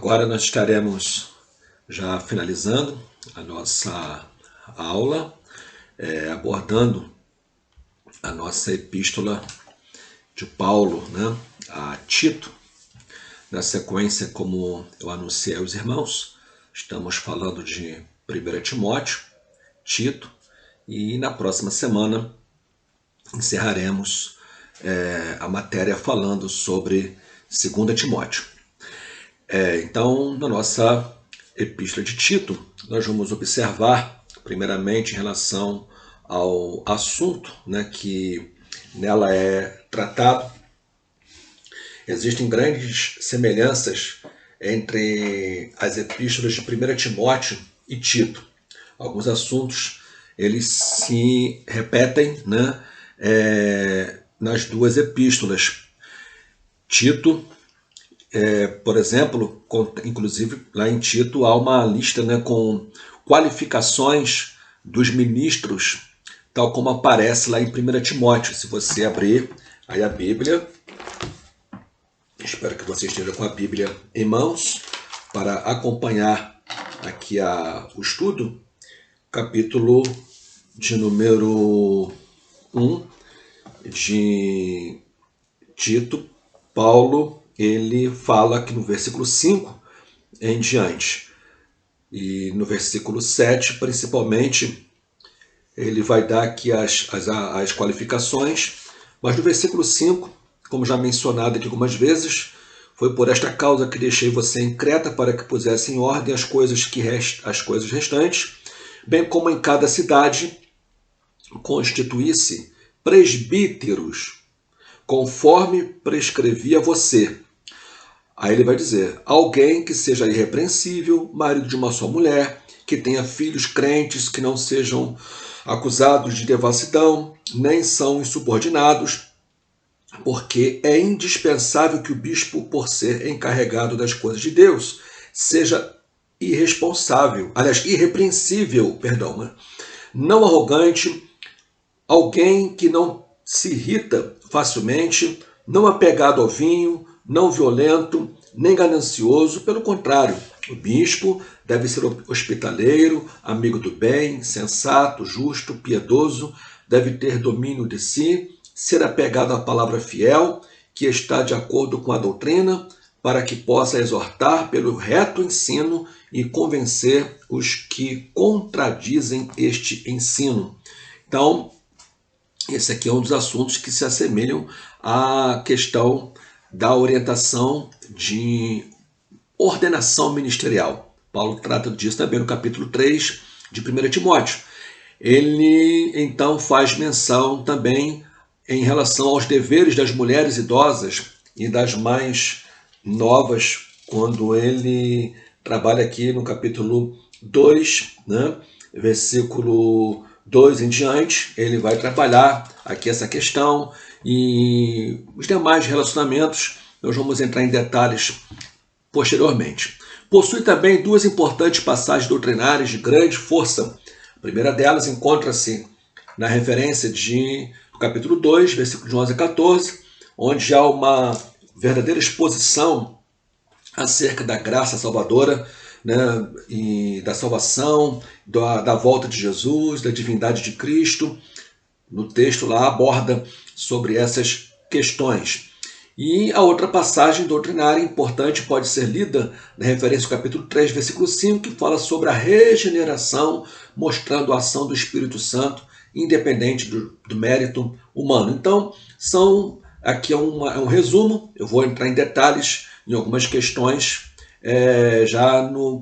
Agora nós estaremos já finalizando a nossa aula, abordando a nossa epístola de Paulo, a Tito. Na sequência, como eu anunciei aos irmãos, estamos falando de 1 Timóteo, Tito, e na próxima semana encerraremos a matéria falando sobre 2 Timóteo. Então, na nossa epístola de Tito, nós vamos observar, primeiramente, em relação ao assunto que nela é tratado. Existem grandes semelhanças entre as epístolas de 1 Timóteo e Tito. Alguns assuntos eles se repetem nas duas epístolas. Tito, por exemplo, inclusive lá em Tito há uma lista com qualificações dos ministros, tal como aparece lá em 1 Timóteo. Se você abrir aí a Bíblia, espero que você esteja com a Bíblia em mãos para acompanhar aqui o estudo, capítulo de número 1 de Tito. Paulo, ele fala aqui no versículo 5 em diante, e no versículo 7, principalmente, ele vai dar aqui as qualificações, mas no versículo 5, como já mencionado aqui algumas vezes, foi por esta causa que deixei você em Creta, para que pusesse em ordem as coisas restantes, bem como em cada cidade constituísse presbíteros, conforme prescrevia você. Aí ele vai dizer: alguém que seja irrepreensível, marido de uma só mulher, que tenha filhos crentes, que não sejam acusados de devassidão, nem são insubordinados, porque é indispensável que o bispo, por ser encarregado das coisas de Deus, seja irrepreensível, não arrogante, alguém que não se irrita facilmente, não apegado ao vinho, não violento, nem ganancioso. Pelo contrário, o bispo deve ser hospitaleiro, amigo do bem, sensato, justo, piedoso, deve ter domínio de si, ser apegado à palavra fiel, que está de acordo com a doutrina, para que possa exortar pelo reto ensino e convencer os que contradizem este ensino. Então, esse aqui é um dos assuntos que se assemelham à questão da orientação de ordenação ministerial. Paulo trata disso também no capítulo 3 de 1 Timóteo. Ele, então, faz menção também em relação aos deveres das mulheres idosas e das mais novas, quando ele trabalha aqui no capítulo 2, versículo 2 em diante, ele vai trabalhar aqui essa questão, e os demais relacionamentos nós vamos entrar em detalhes posteriormente. Possui também duas importantes passagens doutrinárias de grande força. A primeira delas encontra-se na referência do capítulo 2, versículos de 11 a 14, onde há uma verdadeira exposição acerca da graça salvadora, e da salvação, da volta de Jesus, da divindade de Cristo. No texto lá aborda sobre essas questões. E a outra passagem doutrinária importante pode ser lida na referência ao capítulo 3, versículo 5, que fala sobre a regeneração, mostrando a ação do Espírito Santo, independente do mérito humano. Então, aqui é um resumo. Eu vou entrar em detalhes em algumas questões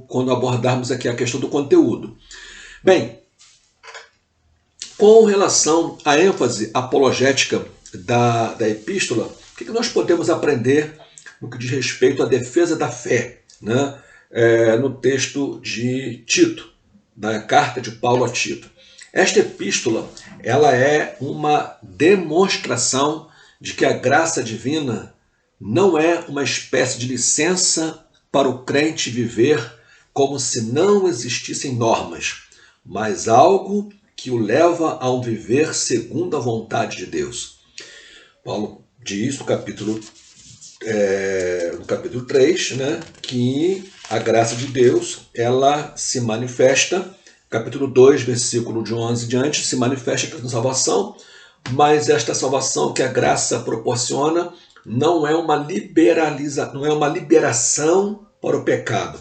quando abordarmos aqui a questão do conteúdo. Bem, com relação à ênfase apologética da epístola, o que nós podemos aprender no que diz respeito à defesa da fé, no texto de Tito, da carta de Paulo a Tito? Esta epístola ela é uma demonstração de que a graça divina não é uma espécie de licença para o crente viver como se não existissem normas, mas algo que o leva a um viver segundo a vontade de Deus. Paulo diz no capítulo no capítulo 3, né, que a graça de Deus ela se manifesta, capítulo 2, versículo de 11 em diante, se manifesta trazendo salvação, mas esta salvação que a graça proporciona não é uma não é uma liberação para o pecado.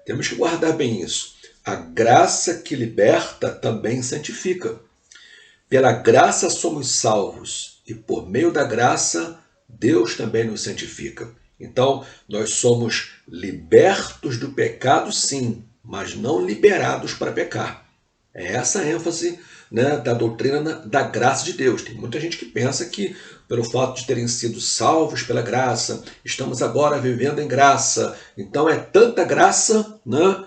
Temos que guardar bem isso. A graça que liberta também santifica. Pela graça somos salvos e por meio da graça Deus também nos santifica. Então, nós somos libertos do pecado, sim, mas não liberados para pecar. É essa a ênfase, né, da doutrina da graça de Deus. Tem muita gente que pensa que, pelo fato de terem sido salvos pela graça, estamos agora vivendo em graça. Então é tanta graça, né,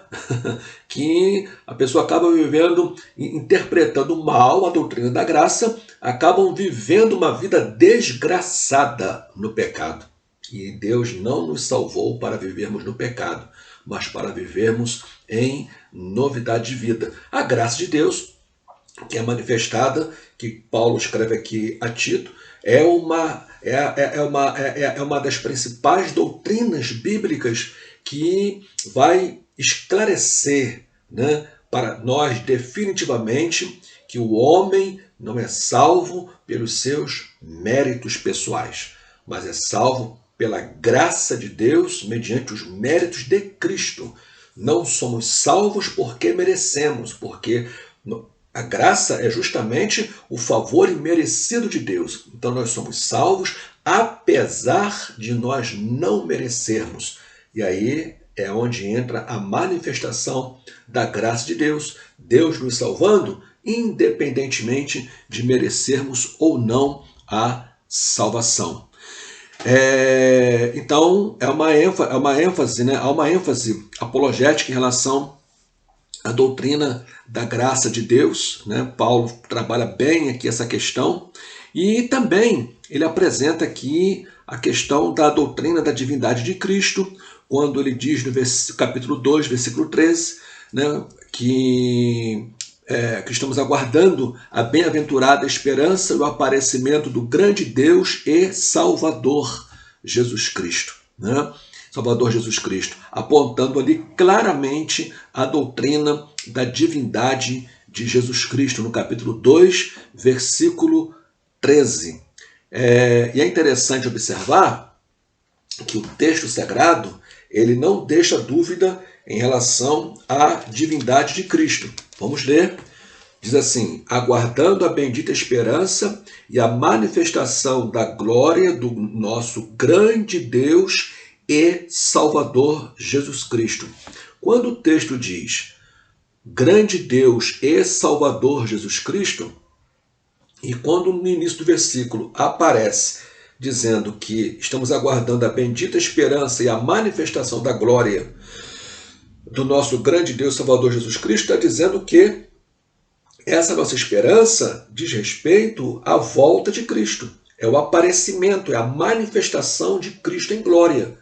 que a pessoa acaba vivendo, interpretando mal a doutrina da graça, acabam vivendo uma vida desgraçada no pecado. E Deus não nos salvou para vivermos no pecado, mas para vivermos em novidade de vida. A graça de Deus, que é manifestada, que Paulo escreve aqui a Tito, é uma das principais doutrinas bíblicas que vai esclarecer, né, para nós definitivamente que o homem não é salvo pelos seus méritos pessoais, mas é salvo pela graça de Deus mediante os méritos de Cristo. Não somos salvos porque merecemos, porque a graça é justamente o favor imerecido de Deus. Então nós somos salvos apesar de nós não merecermos. E aí é onde entra a manifestação da graça de Deus, Deus nos salvando, independentemente de merecermos ou não a salvação. Então, há uma ênfase apologética em relação à doutrina da graça de Deus, né? Paulo trabalha bem aqui essa questão, e também ele apresenta aqui a questão da doutrina da divindade de Cristo, quando ele diz no capítulo 2, versículo 13, né, que estamos aguardando a bem-aventurada esperança e o aparecimento do grande Deus e Salvador Jesus Cristo, né? Salvador Jesus Cristo, apontando ali claramente a doutrina da divindade de Jesus Cristo, no capítulo 2, versículo 13. E é interessante observar que o texto sagrado ele não deixa dúvida em relação à divindade de Cristo. Vamos ler. Diz assim: aguardando a bendita esperança e a manifestação da glória do nosso grande Deus e Salvador Jesus Cristo. Quando o texto diz grande Deus e Salvador Jesus Cristo, e quando no início do versículo aparece dizendo que estamos aguardando a bendita esperança e a manifestação da glória do nosso grande Deus Salvador Jesus Cristo, está dizendo que essa nossa esperança diz respeito à volta de Cristo. É o aparecimento, é a manifestação de Cristo em glória,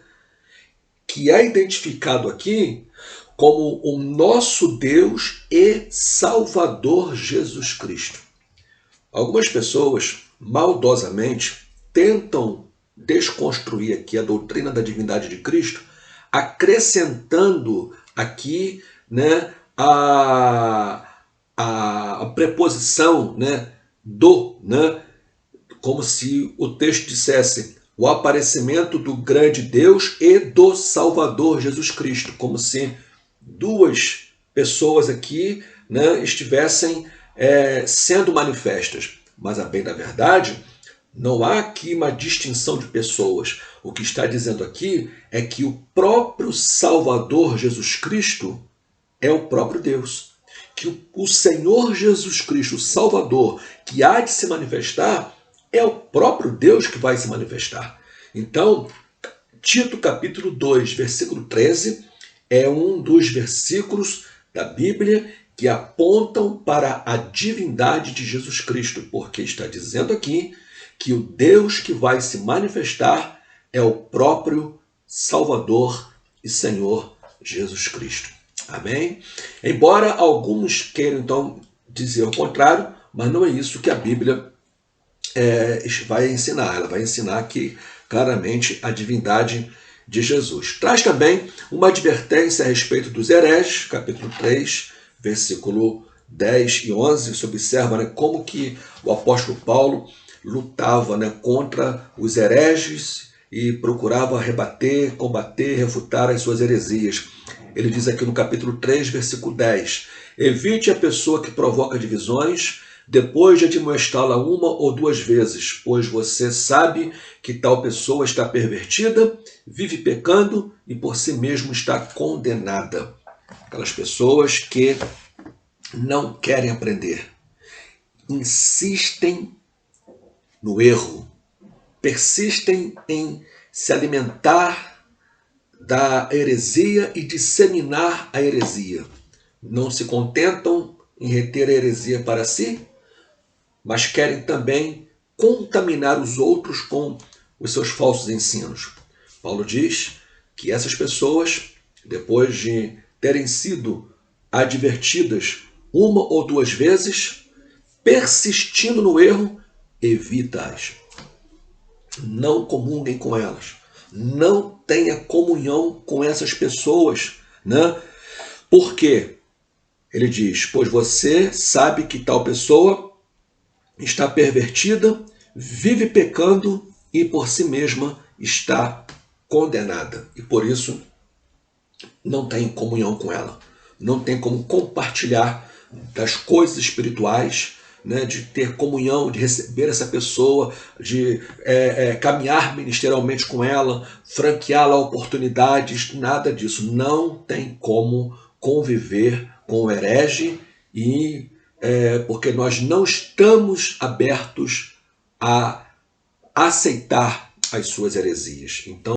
que é identificado aqui como o nosso Deus e Salvador Jesus Cristo. Algumas pessoas, maldosamente, tentam desconstruir aqui a doutrina da divindade de Cristo, acrescentando aqui, né, a preposição, né, né, como se o texto dissesse o aparecimento do grande Deus e do Salvador Jesus Cristo, como se duas pessoas aqui, né, estivessem sendo manifestas. Mas, a bem da verdade, não há aqui uma distinção de pessoas. O que está dizendo aqui é que o próprio Salvador Jesus Cristo é o próprio Deus. Que o Senhor Jesus Cristo, o Salvador, que há de se manifestar, é o próprio Deus que vai se manifestar. Então, Tito capítulo 2, versículo 13, é um dos versículos da Bíblia que apontam para a divindade de Jesus Cristo, porque está dizendo aqui que o Deus que vai se manifestar é o próprio Salvador e Senhor Jesus Cristo. Amém? Embora alguns queiram, então, dizer o contrário, mas não é isso que a Bíblia vai ensinar. Ela vai ensinar que claramente a divindade de Jesus. Traz também uma advertência a respeito dos hereges, capítulo 3, versículo 10 e 11. Você observa, né, como que o apóstolo Paulo lutava, né, contra os hereges e procurava rebater, combater, refutar as suas heresias. Ele diz aqui no capítulo 3, versículo 10: evite a pessoa que provoca divisões, depois de admoestá-la uma ou duas vezes, pois você sabe que tal pessoa está pervertida, vive pecando e por si mesmo está condenada. Aquelas pessoas que não querem aprender, insistem no erro, persistem em se alimentar da heresia e disseminar a heresia. Não se contentam em reter a heresia para si, mas querem também contaminar os outros com os seus falsos ensinos. Paulo diz que essas pessoas, depois de terem sido advertidas uma ou duas vezes, persistindo no erro, evita-as. Não comunguem com elas. Não tenha comunhão com essas pessoas, né? Por quê? Ele diz, pois você sabe que tal pessoa está pervertida, vive pecando e por si mesma está condenada. E por isso não tem comunhão com ela. Não tem como compartilhar das coisas espirituais, né, de ter comunhão, de receber essa pessoa, de caminhar ministerialmente com ela, franqueá-la oportunidades, nada disso. Não tem como conviver com o herege e porque nós não estamos abertos a aceitar as suas heresias. Então,